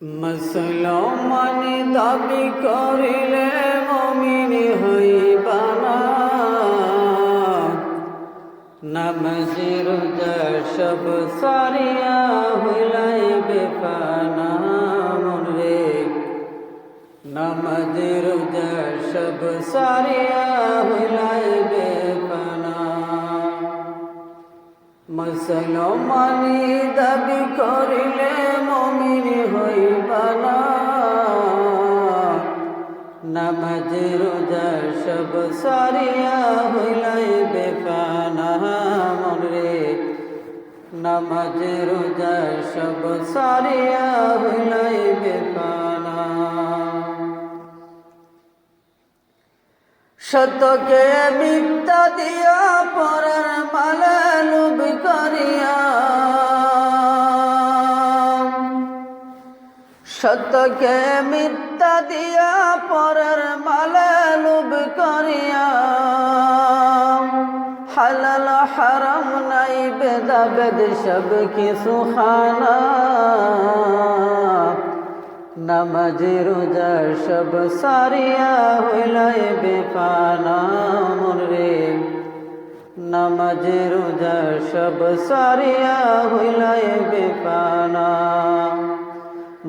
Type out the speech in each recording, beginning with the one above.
মুসলমান দাবি করিলে মুমিন হইবা না। নামাজ রোজা সব সারিয়া হইলাইবে ফানা মনরে। নামাজ রোজা সব সারিয়া হইলাইবে ফানা। মুসলমান দাবি করিলে মুমিন হইবা না। নামাজ রোজা সব সারিয়া হইলাইবে ফানা মনরে। নামাজ রোজা সব সারিয়া হইলাইবে ফানা। সত্যকে মিথ্যা দিয়া পরের মালে লোভ করিয়া। সত্যকে মিথ্যা দিয়া পরের মালে লোভ করিয়া। হালাল হারাম নাই ভেদাভেদ সব কিছু খানা। নামাজ রোজা সব সারিয়া হইলাইবে ফানা মনরে। নামাজ রোজা সব সারিয়া হইলাইবে ফানা।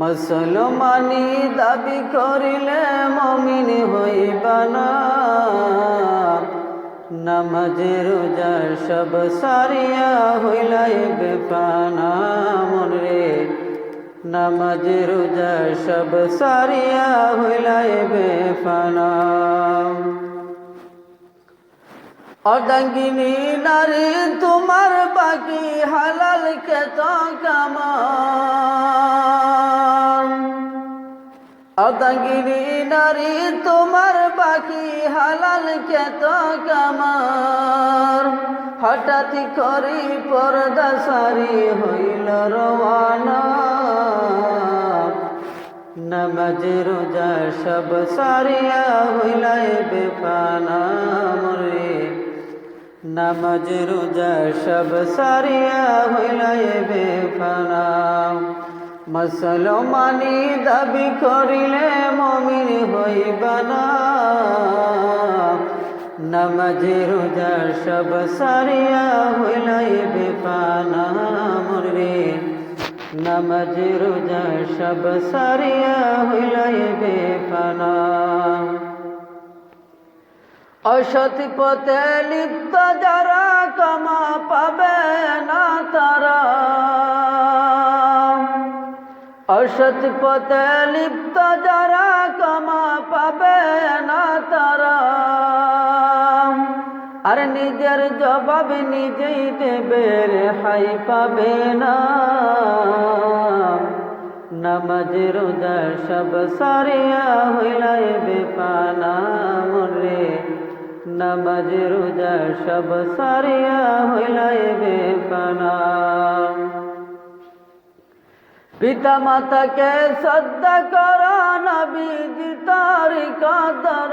মুসলমানি দাবি করিলে মুমিন হইবা না। নামাজ রোজা সব সারিয়া হইলাইবে ফানা মনরে। নামাজ রোজা সব সারিয়া হইলাইবে ফানা। অর্ধাঙ্গিনী নারী তোমার বাকি হালাল খেত কামার। অর্ধাঙ্গিনী নারী তোমার বাকি হালাল খেত কামার। হঠাৎ করি পর্দা সারি হইল রওয়ানা। নামাজ রোজা সব সারিয়া হইলাইবে ফানা মনরে। নামাজ রোজা সব সারিয়া হইলাইবে ফানা। মুসলমানি দাবি করিলে মুমিন হইবা না। নামাজ রোজা সব সারিয়া হইলাইবে ফানা মনরে। নামাজ রোজা সব সারিয়া হইলাইবে ফানা। অসৎ পথে লিপ্ত যারা ক্ষমা পাবে না তারা। অসৎ পথে লিপ্ত যারা ক্ষমা পাবে না তারা। আর নিজের জবাব নিজেই দেবে রেহাই পাবে না। নামাজ রোজা সব সারিয়া হইলাইবে ফানা মনরে। নামাজ রোজা সব সারিয়া হইলাইবে ফানা। পিতা মাতাকে শ্রদ্ধা কর নবীজি তরিকা ধর।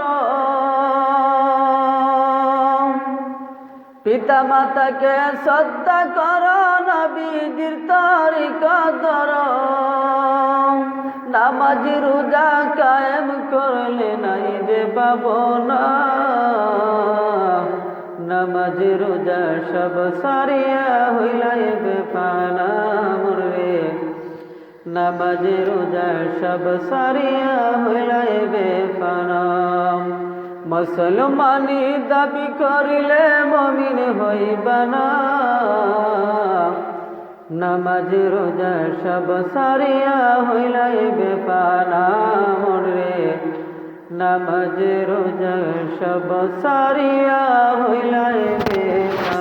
পিতা মাতাকে শ্রদ্ধা কর নবীজির তরিকা ধর। নামাজ রোজা কায়েম করলে নাই যে পাবনা। নামাজ রোজা সব সারিয়া হইলাইবে ফানা মনরে। নামাজ রোজা সব সারিয়া হইলাইবে ফানা। মুসলমানি দাবি করিলে মুমিন হইবা না। নামাজ রোজা সব সারিয়া হইলাইবে ফানা মনরে। নামাজ রোজা সব সারিয়া হইলাইবে ফানা।